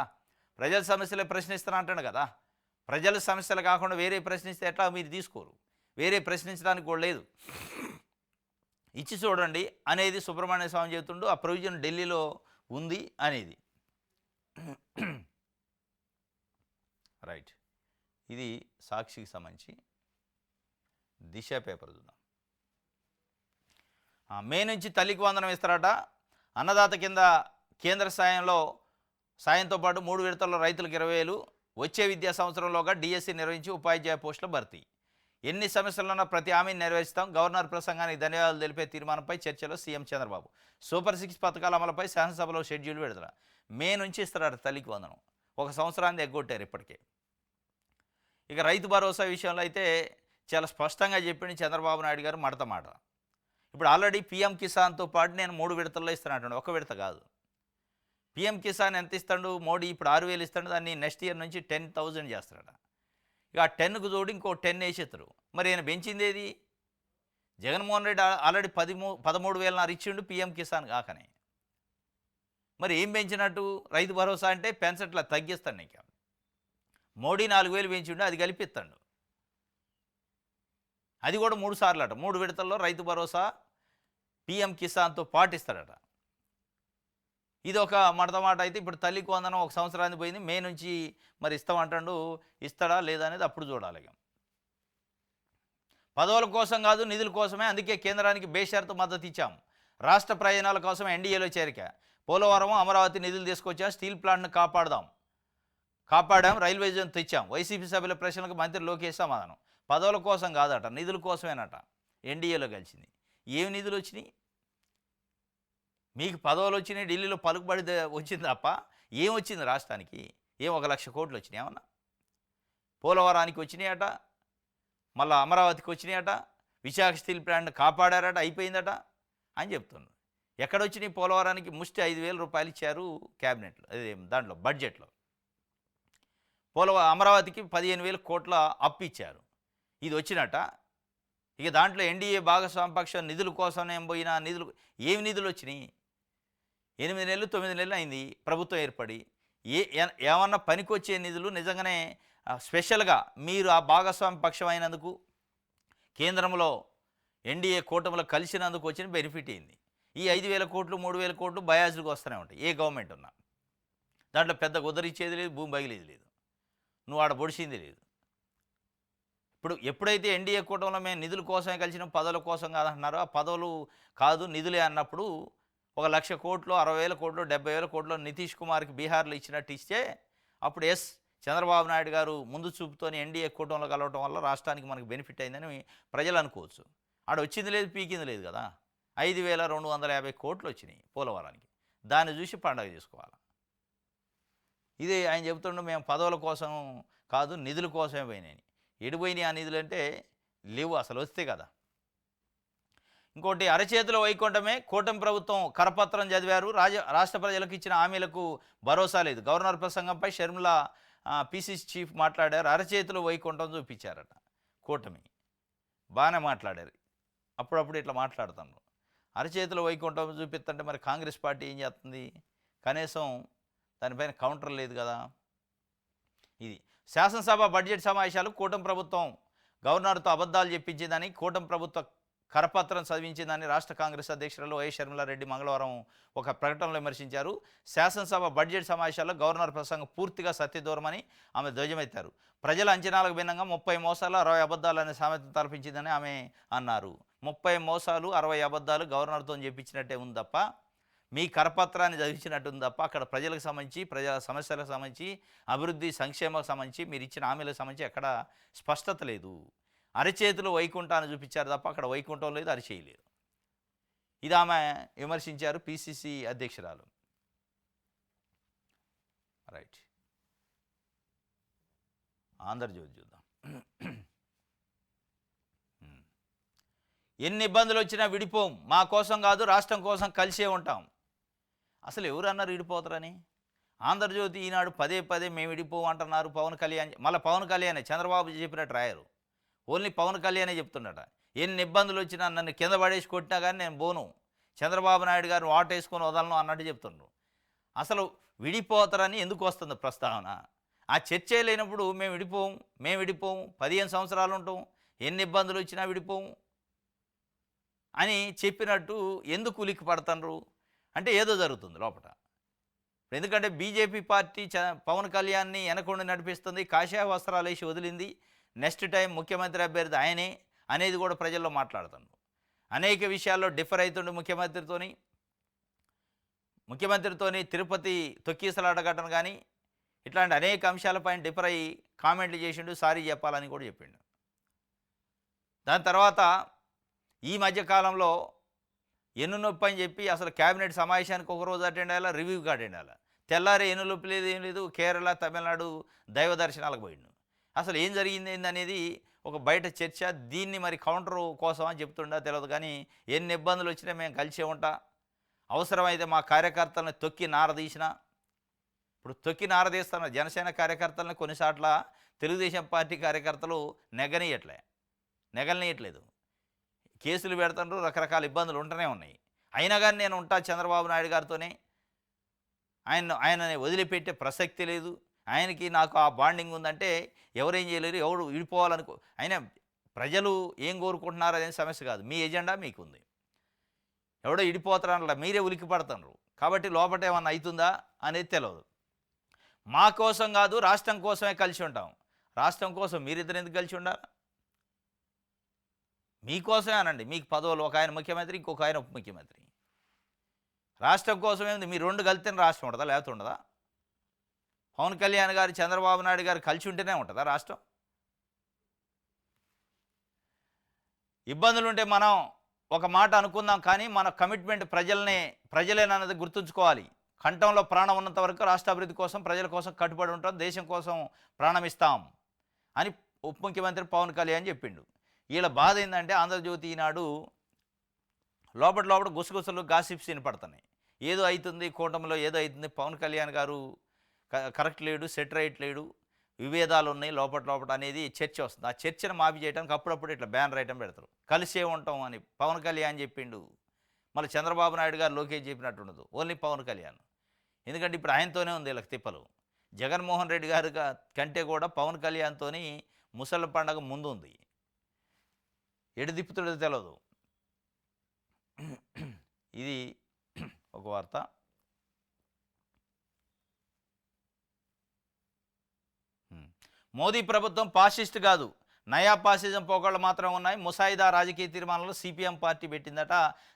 ప్రజల సమస్యలే ప్రశ్నిస్తాను అంటాడు కదా. ప్రజల సమస్యలు కాకుండా వేరే ప్రశ్నిస్తే ఎట్లా మీరు తీసుకోరు, వేరే ప్రశ్నించడానికి కూడా లేదు. ఇచ్చి చూడండి అనేది సుబ్రహ్మణ్య స్వామి చెబుతుండు. ఆ ప్రొవిజన్ ఢిల్లీలో ఉంది అనేది. రైట్, ఇది సాక్షికి సంబంధించి. దిశ పేపర్ చూద్దాం. మే నుంచి తల్లికి వందనం ఇస్తారట. అన్నదాత కింద కేంద్ర సాయంతో పాటు 3 విడతల్లో రైతులకు 20,000. వచ్చే విద్యా సంవత్సరంలోగా డిఎస్సి నిర్వహించి ఉపాధ్యాయ పోస్టుల భర్తీ. ఎన్ని సమస్యలున్నా ప్రతి హామీని నెరవేర్స్తాం. గవర్నర్ ప్రసంగానికి ధన్యవాదాలు తెలిపే తీర్మానంపై చర్చలో సీఎం చంద్రబాబు. సూపర్ 6 పథకాల అమలుపై శాసనసభలో షెడ్యూల్ విడుదల. మే నుంచి ఇస్తారట తల్లికి వందనం. ఒక సంవత్సరాన్ని ఎగ్గొట్టారు ఇప్పటికే. ఇక రైతు భరోసా విషయంలో అయితే చాలా స్పష్టంగా చెప్పింది చంద్రబాబు నాయుడు గారు మడత మాట. ఇప్పుడు ఆల్రెడీ పీఎం కిసాన్‌తో పాటు నేను 3 విడతల్లో ఇస్తానంటున్నాడు. ఒక విడత కాదు. పీఎం కిసాన్ ఎంత ఇస్తాడు మోడీ? ఇప్పుడు 6,000 ఇస్తాడు. దాన్ని నెక్స్ట్ ఇయర్ నుంచి 10,000 చేస్తాడట. ఇక ఆ 10కు తోడు ఇంకో 10 వేసేస్తారు. మరి ఈయన పెంచిందేది? జగన్మోహన్ రెడ్డి ఆల్రెడీ 13,000 ఇచ్చిండు పీఎం కిసాన్ కాకనే. మరి ఏం పెంచినట్టు? రైతు భరోసా అంటే పెంచట్లా, తగ్గిస్తాడు నీకు. మోడీ 4,000 పెంచిండు, అది కలిపిస్తాడు. అది కూడా 3 సార్లు అట. 3 విడతల్లో రైతు భరోసా పీఎం కిసాన్తో పాటిస్తాడట. ఇది ఒక మడత మాట అయితే ఇప్పుడు తల్లికి వందనం 1 సంవత్సరానికి పోయింది. మే నుంచి మరి ఇస్తామంటాడు. ఇస్తాడా లేదా అనేది అప్పుడు చూడాలి. పదవుల కోసం కాదు, నిధుల కోసమే. అందుకే కేంద్రానికి బేషరతు మద్దతు ఇచ్చాం. రాష్ట్ర ప్రయోజనాల కోసం ఎన్డీఏలో చేరిక. పోలవరం, అమరావతి నిధులు తీసుకొచ్చాం. స్టీల్ ప్లాంట్ను కాపాడాం. రైల్వే జోన్ తెచ్చాం. వైసీపీ సభ్యుల ప్రశ్నలకు మంత్రి లోకేష్ సమాధానం. పదవుల కోసం కాదట, నిధుల కోసమేనట ఎన్డీఏలో కలిసింది. ఏమి నిధులు వచ్చినాయి? మీకు పదవులు వచ్చినాయి, ఢిల్లీలో పలుకుబడి వచ్చింది తప్ప ఏం వచ్చింది రాష్ట్రానికి? 1,00,000 కోట్లు వచ్చినాయి ఏమన్నా? పోలవరానికి వచ్చినాయట, మళ్ళీ అమరావతికి వచ్చినాయట, విశాఖ స్టీల్ ప్లాంట్ కాపాడారట, అయిపోయిందట అని చెప్తున్నారు. ఎక్కడొచ్చినాయి? పోలవరానికి ముష్టి 5,000 రూపాయలు ఇచ్చారు క్యాబినెట్లో, అదే దాంట్లో బడ్జెట్లో. అమరావతికి 15,000 కోట్ల అప్పు ఇచ్చారు. ఇది వచ్చినట్ట. ఇక దాంట్లో ఎన్డీఏ భాగస్వామ్య పక్షం నిధుల కోసం ఏం పోయినా ఏమి నిధులు వచ్చినాయి? 8 నెలలు 9 నెలలు అయింది ప్రభుత్వం ఏర్పడి. ఏమన్నా పనికొచ్చే నిధులు నిజంగానే స్పెషల్గా మీరు ఆ భాగస్వామ్య పక్షం అయినందుకు, కేంద్రంలో ఎన్డీఏ కూటమిలో కలిసినందుకు వచ్చిన బెనిఫిట్ ఏంది? ఈ 5,000 కోట్లు 3,000 కోట్లు బయాజ్కి వస్తూనే ఉంటాయి ఏ గవర్నమెంట్ ఉన్నా. దాంట్లో పెద్ద కుదరిచ్చేది లేదు, భూమి బగిలేది లేదు, నువ్వు ఆడ పొడిచింది లేదు. ఇప్పుడు ఎప్పుడైతే ఎన్డీఏ కూటమిలో మేము నిధుల కోసమే కలిసినాం, పదవుల కోసం కాదంటున్నారో, ఆ పదవులు కాదు నిధులే అన్నప్పుడు 1,00,000 కోట్లు, 60,000 కోట్లు, 70,000 కోట్లు నితీష్ కుమార్కి బీహార్లో ఇచ్చినట్టు ఇస్తే అప్పుడు చంద్రబాబు నాయుడు గారు ముందు చూపుతోని ఎన్డీఏ కూటమిలో కలవటం వల్ల రాష్ట్రానికి మనకు బెనిఫిట్ అయిందని ప్రజలు అనుకోవచ్చు. ఆడ వచ్చింది లేదు, పీకింది లేదు కదా. 5,250 కోట్లు వచ్చినాయి పోలవరానికి. దాన్ని చూసి పండగ చేసుకోవాలి. ఇదే ఆయన చెబుతుండే మేము పదవుల కోసం కాదు నిధుల కోసమే పోయినాయి. ఎడిపోయినాయి ఆ నిధులు అంటే లేవు, అసలు వస్తే కదా. ఇంకోటి, అరచేతిలో వైకుంఠమే. కూటమి ప్రభుత్వం కరపత్రం చదివారు. రాష్ట్ర ప్రజలకు ఇచ్చిన హామీలకు భరోసా లేదు. గవర్నర్ ప్రసంగంపై షర్మిల పీసీసీ చీఫ్ మాట్లాడారు. అరచేతిలో వైకుంఠం చూపించారట కూటమి. బాగానే మాట్లాడారు. అప్పుడప్పుడు ఇట్లా మాట్లాడుతున్నారు. అరచేతిలో వైకుంఠం చూపిస్తుంటే మరి కాంగ్రెస్ పార్టీ ఏం చేస్తుంది? కనీసం దానిపైన కౌంటర్ లేదు కదా. ఇది శాసనసభ బడ్జెట్ సమావేశాలు. కూటమి ప్రభుత్వం గవర్నర్తో అబద్ధాలు చెప్పించిందని, కూటమి ప్రభుత్వ కరపత్రం చదివించిందని రాష్ట్ర కాంగ్రెస్ అధ్యక్షురాలు వైఎస్ షర్మిలారెడ్డి మంగళవారం ఒక ప్రకటనలో విమర్శించారు. శాసనసభ బడ్జెట్ సమావేశాల్లో గవర్నర్ ప్రసంగం పూర్తిగా సత్యదూరమని ఆమె ధ్వజమెత్తారు. ప్రజల అంచనాలకు భిన్నంగా 30 మోసాలు 60 అబద్ధాలు అనే సామెత తలపించిందని ఆమె అన్నారు. 30 మోసాలు 60 అబద్ధాలు గవర్నర్తో చెప్పించినట్టే ఉంది తప్ప, మీ కరపత్రాన్ని చదివించినట్టు ఉంది తప్ప, అక్కడ ప్రజలకు సంబంధించి, ప్రజల సమస్యలకు సంబంధించి, అభివృద్ధి సంక్షేమకు సంబంధించి, మీరు ఇచ్చిన హామీలకు సంబంధించి ఎక్కడ స్పష్టత లేదు. అరచేతిలో వైకుంఠాన్ని చూపించారు తప్ప అక్కడ వైకుంఠం లేదు, అరిచేయలేదు. ఇది ఆమె విమర్శించారు, పీసీసీ అధ్యక్షురాలు. రైట్, ఆంధ్రజ్యోతి చూద్దాం. ఎన్ని ఇబ్బందులు వచ్చినా విడిపోం, మా కోసం కాదు రాష్ట్రం కోసం కలిసే ఉంటాం. అసలు ఎవరు అన్నారు విడిపోతారని? ఆంధ్రజ్యోతి, ఈనాడు పదే పదే మేము విడిపోం అంటున్నారు. పవన్ కళ్యాణ్, మళ్ళీ పవన్ కళ్యాణ్ చంద్రబాబు చెప్పినట్టు రాయరు, ఓన్లీ పవన్ కళ్యాణే చెప్తున్నాడ. ఎన్ని ఇబ్బందులు వచ్చినా నన్ను కింద పడేసి కొట్టినా కానీ నేను పోను, చంద్రబాబు నాయుడు గారు వాటేసుకొని వదలను అన్నట్టు చెప్తున్నారు. అసలు విడిపోతారని ఎందుకు వస్తుంది ప్రస్తావన? ఆ చర్చే లేనప్పుడు మేము విడిపోము 15 సంవత్సరాలు ఉంటాం, ఎన్ని ఇబ్బందులు వచ్చినా విడిపోము అని చెప్పినట్టు ఎందుకు ఉలిక్కి పడుతున్నారు? అంటే ఏదో జరుగుతుంది లోపల. ఎందుకంటే బీజేపీ పార్టీ పవన్ కళ్యాణ్ని వెనకుండా నడిపిస్తుంది, కాషాయ వస్త్రాలు వేసి వదిలింది, నెక్స్ట్ టైం ముఖ్యమంత్రి అభ్యర్థి ఆయనే అనేది కూడా ప్రజల్లో మాట్లాడుతున్నారు. అనేక విషయాల్లో డిఫర్ అవుతుండే ముఖ్యమంత్రితోని తిరుపతి తొక్కీసలాట ఘటన కానీ ఇట్లాంటి అనేక అంశాలపైన డిఫర్ అయ్యి కామెంట్లు చేసిండు, సారీ చెప్పాలని కూడా చెప్పిండు. దాని తర్వాత ఈ మధ్యకాలంలో ఎన్నునొప్పి అని చెప్పి అసలు క్యాబినెట్ సమావేశానికి ఒకరోజు అటెండ్ అయ్యాలా, రివ్యూకి అటెండ్ అయ్యాలా. తెల్లారి ఎన్నునొప్పి లేదు, ఏం లేదు, కేరళ తమిళనాడు దైవ దర్శనాలకు పోయిండు. అసలు ఏం జరిగింది అనేది ఒక బయట చర్చ. దీన్ని మరి కౌంటర్ కోసం అని చెప్తుండా తెలియదు, కానీ ఎన్ని ఇబ్బందులు వచ్చినా మేము కలిసే ఉంటా. అవసరమైతే మా కార్యకర్తలను తొక్కి నారదీసిన, ఇప్పుడు తొక్కి నారదీస్తున్న జనసేన కార్యకర్తలను కొన్నిసార్ల తెలుగుదేశం పార్టీ కార్యకర్తలు నెగలనీయట్లేదు. కేసులు పెడుతుండ్రు, రకరకాల ఇబ్బందులు ఉంటూనే ఉన్నాయి. అయినా కానీ నేను ఉంటా చంద్రబాబు నాయుడు గారితోనే, ఆయనని వదిలిపెట్టే ప్రసక్తి లేదు. ఆయనకి నాకు ఆ బాండింగ్ ఉందంటే ఎవరేం చేయలేరు, ఎవడు విడిపోవాలనుకో. అయినా ప్రజలు ఏం కోరుకుంటున్నారు అనే సమస్య కాదు, మీ ఎజెండా మీకుంది. ఎవడో విడిపోతారనలా మీరే ఉలికి పడుతున్నారు. కాబట్టి లోపట ఏమన్నా అవుతుందా అనేది తెలియదు. మా కోసం కాదు, రాష్ట్రం కోసమే కలిసి ఉంటాం. రాష్ట్రం కోసం మీరిద్దరు ఎందుకు కలిసి ఉండాలి? మీకోసమే అనండి. మీకు పదవులు, ఒక ఆయన ముఖ్యమంత్రి, ఇంకొక ఆయన ఉప ముఖ్యమంత్రి. రాష్ట్రం కోసమే ఉంది. మీరు రెండు కలిస్తేనే రాష్ట్రం ఉంటుందా, లేకపోతే ఉండదా? పవన్ కళ్యాణ్ గారు, చంద్రబాబు నాయుడు గారు కలిసి ఉంటేనే ఉంటుందా రాష్ట్రం? ఇబ్బందులు ఉంటే మనం ఒక మాట అనుకుందాం, కానీ మన కమిట్మెంట్ ప్రజలేనన్నది గుర్తుంచుకోవాలి. కంఠంలో ప్రాణం ఉన్నంత వరకు రాష్ట్ర అభివృద్ధి కోసం, ప్రజల కోసం కట్టుబడి ఉంటాం, దేశం కోసం ప్రాణం ఇస్తాం అని ఉప ముఖ్యమంత్రి పవన్ కళ్యాణ్ చెప్పిండు. వీళ్ళ బాధ ఏంటంటే ఆంధ్రజ్యోతి ఈనాడు లోపల గుసగుసలు, గాసిప్స్ వినపడుతున్నాయి. ఏదో అవుతుంది, కూటమిలో ఏదో అవుతుంది, పవన్ కళ్యాణ్ గారు కరెక్ట్ లేడు, సెట్ రైట్ లేడు, విభేదాలు ఉన్నాయి లోపల అనేది చర్చ వస్తుంది. ఆ చర్చను మాఫీ చేయడానికి అప్పుడప్పుడు ఇట్లా బ్యానర్ ఐటమ్ పెడతారు. కలిసే ఉంటాం అని పవన్ కళ్యాణ్ చెప్పిండు. మళ్ళీ చంద్రబాబు నాయుడు గారు, లోకేష్ చెప్పినట్టు ఉండదు, ఓన్లీ పవన్ కళ్యాణ్. ఎందుకంటే ఇప్పుడు ఆయనతోనే ఉంది వీళ్ళకి తిప్పలు. జగన్మోహన్ రెడ్డి గారి కంటే కూడా పవన్ కళ్యాణ్తో ముసళ్ళ పండగ ముందు ఉంది. ఎడు దిప్పుతుడో తెలియదు. ఇది ఒక వార్త. మోదీ ప్రభుత్వం పాసిస్ట్ కాదు, నయా పాసిజం పోకళ్ళు మాత్రం ఉన్నాయి. ముసాయిదా రాజకీయ తీర్మానంలో సిపిఎం పార్టీ పెట్టిందట.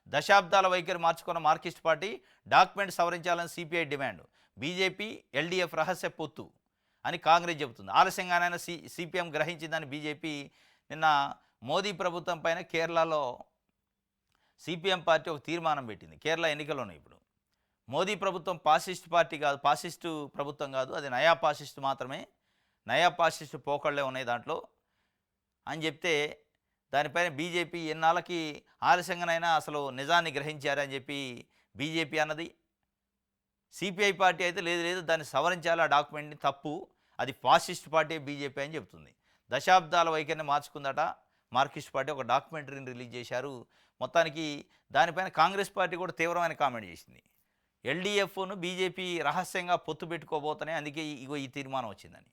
దశాబ్దాల వైఖరి మార్చుకున్న మార్కిస్ట్ పార్టీ డాక్యుమెంట్ సవరించాలని సిపిఐ డిమాండ్. బీజేపీ ఎల్డీఎఫ్ రహస్య పొత్తు అని కాంగ్రెస్ చెబుతుంది. ఆలస్యంగానైనా సిపిఎం గ్రహించిందని బీజేపీ. నిన్న మోదీ ప్రభుత్వం పైన కేరళలో సిపిఎం పార్టీ ఒక తీర్మానం పెట్టింది. కేరళ ఎన్నికలు ఉన్నాయి ఇప్పుడు. మోదీ ప్రభుత్వం పాసిస్ట్ పార్టీ కాదు, పాసిస్టు ప్రభుత్వం కాదు, అది నయా పాసిస్ట్ మాత్రమే, నయా పాసిస్ట్ పోకళ్ళే ఉన్నాయి దాంట్లో అని చెప్తే, దానిపైన బీజేపీ ఎన్నాళ్ళకి ఆలస్యంగానైనా అసలు నిజాన్ని గ్రహించారని చెప్పి బీజేపీ అన్నది. సిపిఐ పార్టీ అయితే లేదు దాన్ని సవరించాలి, ఆ డాక్యుమెంట్ని, తప్పు, అది ఫాసిస్ట్ పార్టీ బీజేపీ అని చెప్తుంది. దశాబ్దాల వైఖరిని మార్చుకుందట మార్కిస్ట్ పార్టీ. ఒక డాక్యుమెంటరీని రిలీజ్ చేశారు. మొత్తానికి దానిపైన కాంగ్రెస్ పార్టీ కూడా తీవ్రమైన కామెంట్ చేసింది. ఎల్డీఎఫ్ను బీజేపీ రహస్యంగా పొత్తు పెట్టుకోబోతున్నాయి, అందుకే ఈ తీర్మానం వచ్చిందని.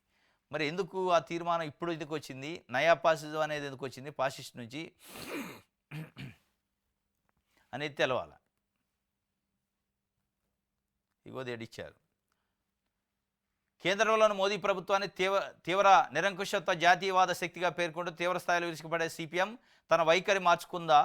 మరి ఎందుకు ఆ తీర్మానం ఇప్పుడు ఎందుకు వచ్చింది? నయా పాసిజం అనేది ఎందుకు వచ్చింది పాసిస్ట్ నుంచి అనేది తెలవాలి. ఇగోది ఎడిచ్చారు. కేంద్రంలోని మోదీ ప్రభుత్వాన్ని తీవ్ర నిరంకుశత్వ జాతీయవాద శక్తిగా పేర్కొంటూ తీవ్ర స్థాయిలో విరుచుకుపడే సిపిఎం తన వైఖరి మార్చుకుందా?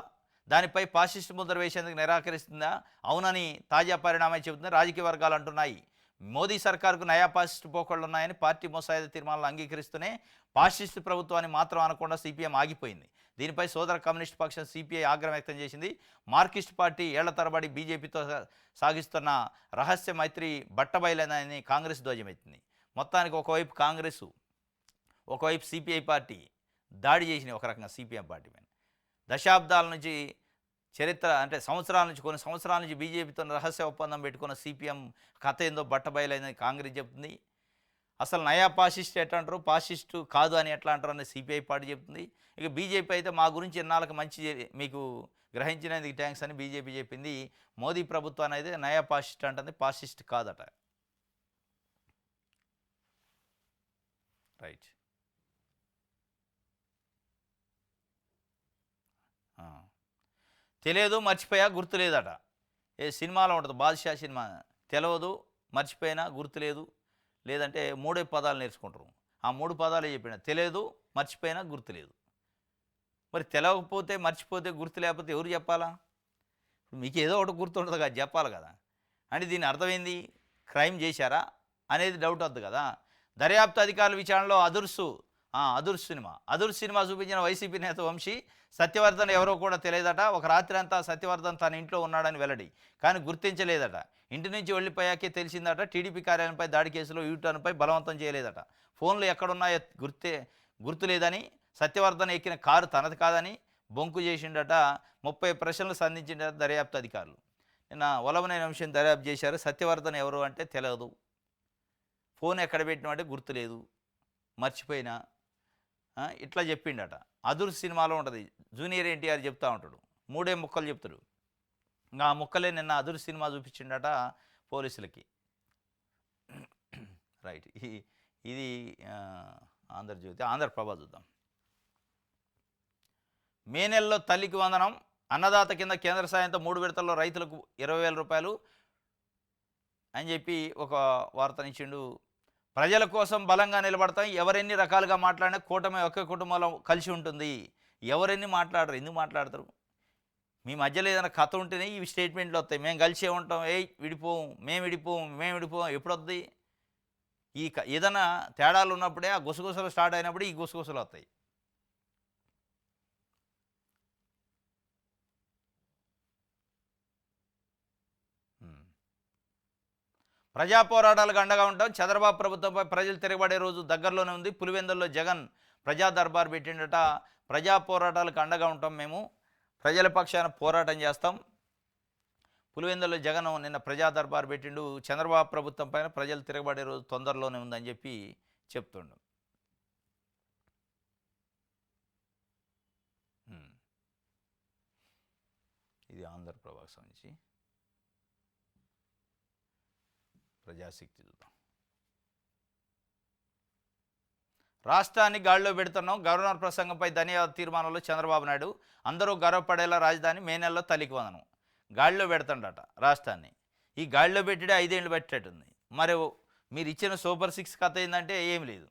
దానిపై పాసిస్ట్ ముద్ర వేసేందుకు నిరాకరిస్తుందా? అవునని తాజా పరిణామం చెబుతుంది. రాజకీయ వర్గాలు అంటున్నాయి మోదీ సర్కార్కు నయా పాసిస్ట్ పోకళ్ళు ఉన్నాయని. పార్టీ ముసాయిదా తీర్మానాలు అంగీకరిస్తూనే పాసిస్ట్ ప్రభుత్వాన్ని మాత్రం అనకుండా సిపిఎం ఆగిపోయింది. దీనిపై సోదర కమ్యూనిస్ట్ పక్షం సిపిఐ ఆగ్రహం వ్యక్తం చేసింది. మార్కిస్ట్ పార్టీ ఏళ్ల తరబడి బీజేపీతో సాగిస్తున్న రహస్య మైత్రి బట్టబయలైందని కాంగ్రెస్ ధ్వజమెత్తింది. మొత్తానికి ఒకవైపు కాంగ్రెసు, ఒకవైపు సిపిఐ పార్టీ దాడి చేసినాయి ఒక రకంగా సిపిఎం పార్టీ పైన. దశాబ్దాల నుంచి చరిత్ర అంటే కొన్ని సంవత్సరాల నుంచి బీజేపీతో రహస్య ఒప్పందం పెట్టుకున్న సిపిఎం కథ ఏందో బట్టబయలైందని కాంగ్రెస్ చెప్తుంది. అసలు నయా పాసిస్ట్ ఎట్లా అంటారు, పాసిస్టు కాదు అని ఎట్లా అంటారు అని సిపిఐ పార్టీ చెప్తుంది. ఇక బీజేపీ అయితే మా గురించి ఎన్నాళ్ళకి మంచి మీకు గ్రహించినందుకు థ్యాంక్స్ అని బీజేపీ చెప్పింది. మోదీ ప్రభుత్వాన్ని అయితే నయా పాసిస్ట్ అంటుంది, పాసిస్ట్ కాదట. రైట్. తెలియదు మర్చిపోయా గుర్తులేదట. ఏ సినిమాలో ఉంటుంది బాద్షా సినిమా, తెలియదు మర్చిపోయినా గుర్తులేదు, లేదంటే మూడే పదాలు నేర్చుకుంటారు. ఆ 3 పదాలే చెప్పిన, తెలియదు మర్చిపోయినా గుర్తులేదు. మరి తెలియకపోతే మర్చిపోతే గుర్తు లేకపోతే ఎవరు చెప్పాలా? మీకు ఏదో ఒకటి గుర్తుంటుంది కదా, చెప్పాలి కదా. అంటే దీని అర్థమైంది క్రైమ్ చేశారా అనేది డౌట్ వద్దు కదా. దర్యాప్తు అధికారుల విచారణలో అదుర్స్ సినిమా చూపించిన వైసీపీ నేత వంశీ సత్యవర్ధన్ ఎవరో కూడా తెలియదట. ఒక రాత్రి అంతా సత్యవర్ధన్ తన ఇంట్లో ఉన్నాడని వెల్లడి, కానీ గుర్తించలేదట. ఇంటి నుంచి వెళ్ళిపోయాకే తెలిసిందట. టీడీపీ కార్యాలయంపై దాడి కేసులో యూటర్న్పై బలవంతం చేయలేదట. ఫోన్లు ఎక్కడున్నాయో గుర్తులేదని సత్యవర్ధన్ ఎక్కిన కారు తనది కాదని బొంకు చేసిండట. 30 ప్రశ్నలు సంధించిండట దర్యాప్తు అధికారులు. నిన్న ఒలవనేని అంశం దర్యాప్తు చేశారు. సత్యవర్ధన్ ఎవరు అంటే తెలియదు, ఫోన్ ఎక్కడ పెట్టినామంటే గుర్తులేదు, మర్చిపోయినా, ఇట్లా చెప్పిండట. అదుర్స్ సినిమాలో ఉంటుంది, జూనియర్ ఎన్టీఆర్ చెప్తా ఉంటాడు, 3 ముక్కలు చెప్తాడు. ఇంకా ఆ ముక్కలే నిన్న అదుర్స్ సినిమా చూపించిండట పోలీసులకి. రైట్. ఇది ఆంధ్రజ్యోతి. ఆంధ్రప్రభ చూద్దాం. మే నెలలో తల్లికి వందనం, అన్నదాత కింద కేంద్ర సాయంతో 3 విడతల్లో రైతులకు 20,000 రూపాయలు అని చెప్పి ఒక వార్తనిచ్చిండు. ప్రజల కోసం బలంగా నిలబడతాం, ఎవరెన్ని రకాలుగా మాట్లాడినా కూటమి ఒకే కుటుంబంలో కలిసి ఉంటుంది. ఎవరెన్ని మాట్లాడరు, ఎందుకు మాట్లాడతారు? మీ మధ్యలో ఏదైనా కథ ఉంటేనే ఇవి స్టేట్మెంట్లు వస్తాయి. మేము కలిసే ఉంటాం, విడిపోం, మేము విడిపోం ఎప్పుడు వద్ది? ఏదైనా తేడాలు ఉన్నప్పుడే ఆ గుసగుసలు స్టార్ట్ అయినప్పుడు ఈ గుసగుసలు వస్తాయి. ప్రజా పోరాటాలకు అండగా ఉంటాం, చంద్రబాబు ప్రభుత్వంపై ప్రజలు తిరగబడే రోజు దగ్గరలోనే ఉంది. పులివెందుల్లో జగన్ ప్రజా దర్బార్ పెట్టిండట. ప్రజా పోరాటాలకు అండగా ఉంటాం, మేము ప్రజల పక్షాన పోరాటం చేస్తాం. పులివెందుల్లో జగన్ నిన్న ప్రజా దర్బార్ పెట్టిండు. చంద్రబాబు ప్రభుత్వం పైన ప్రజలు తిరగబడే రోజు తొందరలోనే ఉందని చెప్పి చెప్తుండు. ఇది ఆంధ్రప్రభకు సంబంధించి ప్రజాశక్తి చూద్దాం. రాష్ట్రాన్ని గాడిలో పెడుతున్నాం, గవర్నర్ ప్రసంగంపై ధన్యవాద తీర్మానంలో చంద్రబాబు నాయుడు. అందరూ గర్వపడేలా రాజధాని, మే నెలలో తల్లికి వందనం. గాడిలో పెడుతుండట రాష్ట్రాన్ని. ఈ గాడిలో పెట్టిడే 5 ఏళ్ళు పెట్టేటుంది. మరి మీరు ఇచ్చిన సూపర్ 6 కథ ఏంటంటే ఏం లేదు.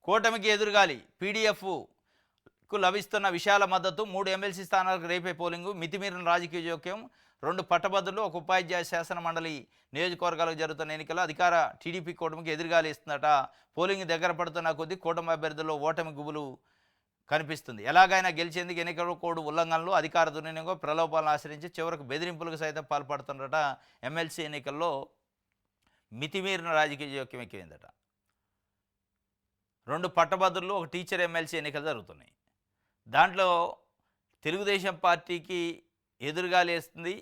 కూటమికి ఎదురుగాలి, పీడీఎఫ్కు లభిస్తున్న విశాల మద్దతు, 3 ఎమ్మెల్సీ స్థానాలకు రేపే పోలింగు, మితిమీరిన రాజకీయ జోక్యం, 2 పట్టభద్రులు, 1 ఉపాధ్యాయ శాసన మండలి నియోజకవర్గాలకు జరుగుతున్న ఎన్నికల్లో అధికార టీడీపీ కూటమికి ఎదురుగాలి ఇస్తుందట. పోలింగ్ దగ్గర పడుతున్న కొద్దీ కూటమి అభ్యర్థుల్లో ఓటమి గుబులు కనిపిస్తుంది. ఎలాగైనా గెలిచేందుకు ఎన్నికల కోడ్ ఉల్లంఘనలు, అధికార దుర్వినియోగం, ప్రలోభాలను ఆశ్రయించి చివరకు బెదిరింపులకు సైతం పాల్పడుతుందట. ఎమ్మెల్సీ ఎన్నికల్లో మితిమీరిన రాజకీయ జోక్యం ఎక్కువైందట. 2 పట్టభద్రులు, 1 టీచర్ ఎమ్మెల్సీ ఎన్నికలు జరుగుతున్నాయి. దాంట్లో తెలుగుదేశం పార్టీకి ఎదురుగా లేస్తుంది.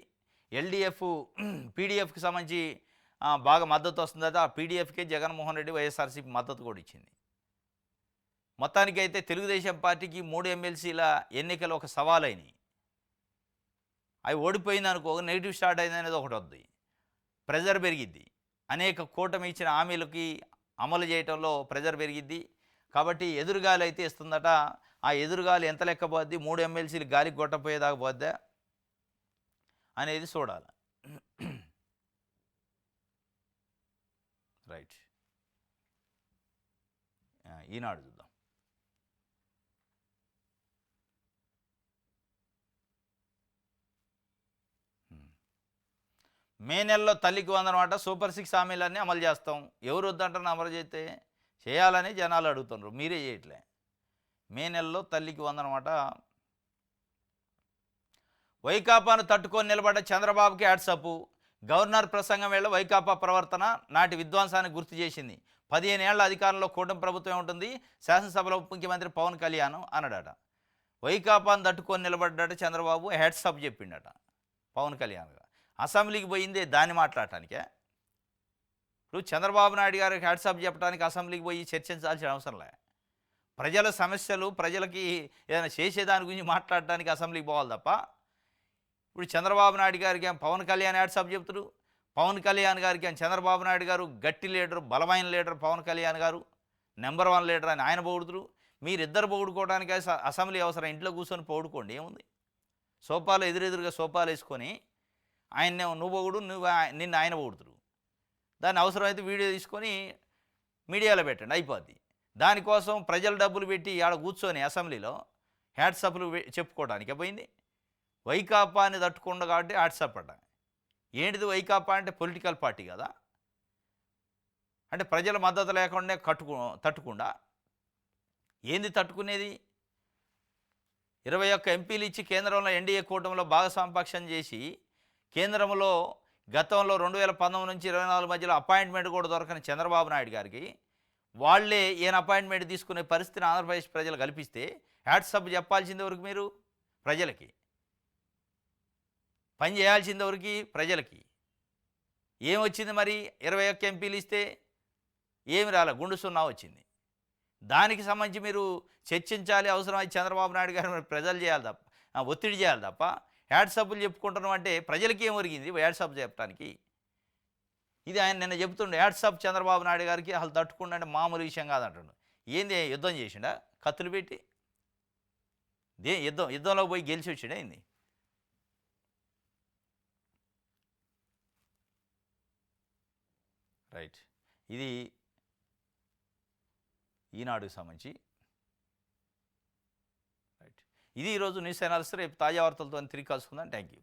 ఎల్డీఎఫ్ పీడీఎఫ్కి సంబంధించి బాగా మద్దతు వస్తుందట. ఆ పీడీఎఫ్కే జగన్మోహన్ రెడ్డి వైఎస్ఆర్సీపీ మద్దతు కూడా ఇచ్చింది. మొత్తానికైతే తెలుగుదేశం పార్టీకి 3 ఎమ్మెల్సీల ఎన్నికలు ఒక సవాలైనవి. అవి ఓడిపోయింది అనుకో, నెగిటివ్ స్టార్ట్ అయింది అనేది ఒకటి వద్ది, ప్రెజర్ పెరిగిద్ది. అనేక కూటమి ఇచ్చిన హామీలకి అమలు చేయటంలో ప్రెజర్ పెరిగిద్ది. కాబట్టి ఎదురుగాలి అయితే ఇస్తుందట. ఆ ఎదురుగాలి ఎంత లెక్క పోద్ది, 3 ఎమ్మెల్సీలు గాలికి కొట్టపోయేదాకా పోద్దా అనేది చూడాలి. రైట్. ఈనాడు చూద్దాం. మే నెలలో తల్లికి వందనమాట, సూపర్ 6 హామీలన్నీ అమలు చేస్తాం. ఎవరు వద్దంటారు అమలు చేస్తే? చేయాలని జనాలు అడుగుతున్నారు, మీరే చేయట్లే. మే నెలలో తల్లికి వందనమాట. వైకాపాను తట్టుకొని నిలబడ్డ చంద్రబాబుకి హ్యాట్సప్. గవర్నర్ ప్రసంగం వేళ వైకాపా ప్రవర్తన నాటి విధ్వంసాన్ని గుర్తు చేసింది. 15 ఏళ్ల అధికారంలో కూటమి ప్రభుత్వం ఉంటుంది, శాసనసభలో ముఖ్యమంత్రి పవన్ కళ్యాణ్ అన్నాడట. వైకాపాను తట్టుకొని నిలబడ్డట చంద్రబాబు, హ్యాట్సప్ చెప్పిండట పవన్ కళ్యాణ్. అసెంబ్లీకి పోయిందే దాన్ని మాట్లాడటానికే. ఇప్పుడు చంద్రబాబు నాయుడు గారికి హ్యాట్సప్ చెప్పడానికి అసెంబ్లీకి పోయి చర్చించాల్సిన అవసరం లే. ప్రజల సమస్యలు, ప్రజలకి ఏదైనా చేసేదాని గురించి మాట్లాడటానికి అసెంబ్లీకి పోవాలి తప్ప. ఇప్పుడు చంద్రబాబు నాయుడు గారికి పవన్ కళ్యాణ్ హ్యాట్సప్ చెప్తారు. పవన్ కళ్యాణ్ గారికి చంద్రబాబు నాయుడు గారు గట్టి లీడరు, బలమైన లీడర్ పవన్ కళ్యాణ్ గారు, నెంబర్ 1 లీడర్ అని ఆయన పొగుడుతురు. మీరిద్దరు పొగుడుకోవడానికి అసెంబ్లీ అవసరం, ఇంట్లో కూర్చొని పొగుడుకోండి, ఏముంది? సోఫాలు ఎదురెదురుగా సోఫాలు వేసుకొని ఆయన్నే నువ్వు పొగుడు, నిన్ను ఆయన పొగుడుతురు. దాన్ని అవసరమైతే వీడియో తీసుకొని మీడియాలో పెట్టండి, అయిపోద్ది. దానికోసం ప్రజలు డబ్బులు పెట్టి ఆడ కూర్చొని అసెంబ్లీలో హ్యాట్సప్లు చెప్పుకోవడానికి పోయింది. వైకాపాని తట్టుకుండా కాబట్టి హ్యాట్సప్ అట. ఏంటిది వైకాపా అంటే? పొలిటికల్ పార్టీ కదా, అంటే ప్రజల మద్దతు లేకుండా తట్టుకుండా ఏంది తట్టుకునేది? 21 ఎంపీలు ఇచ్చి కేంద్రంలో ఎన్డీఏ కూటమిలో భాగస్వామ్యపక్షం చేసి, కేంద్రంలో గతంలో 2019 నుంచి 24 మధ్యలో అపాయింట్మెంట్ కూడా దొరకని చంద్రబాబు నాయుడు గారికి వాళ్ళే ఈయన అపాయింట్మెంట్ తీసుకునే పరిస్థితిని ఆంధ్రప్రదేశ్ ప్రజలు కల్పిస్తే హ్యాట్సప్ చెప్పాల్సింది ఎవరికి మీరు? ప్రజలకి. పని చేయాల్సింది ఎవరికి? ప్రజలకి. ఏమొచ్చింది మరి? 21 ఎంపీలు ఇస్తే ఏమి రాలే, గుండు సున్నా వచ్చింది. దానికి సంబంధించి మీరు చర్చించాలి, అవసరమైతే చంద్రబాబు నాయుడు గారు మరి ప్రజలు చేయాలి తప్ప, ఒత్తిడి చేయాలి తప్ప హ్యాట్సప్లు చెప్పుకుంటున్నాం అంటే ప్రజలకి ఏం ఒరిగింది హ్యాట్సప్ చెప్పడానికి? ఇది ఆయన నిన్న చెబుతుండే, హ్యాట్సప్ చంద్రబాబు నాయుడు గారికి అసలు తట్టుకుండా అంటే మామూలు విషయం కాదంటుండు. ఏంది యుద్ధం చేసిండా కత్తులు పెట్టి? యుద్ధంలో పోయి గెలిచి వచ్చిండా ఏంది? రైట్. ఇది ఈనాడుకు సంబంధించి. రైట్. ఇది ఈరోజు న్యూస్ అనాలిసిస్. రేపు తాజా వార్తలతో తిరిగి కలుసుకుందాం. Thank you.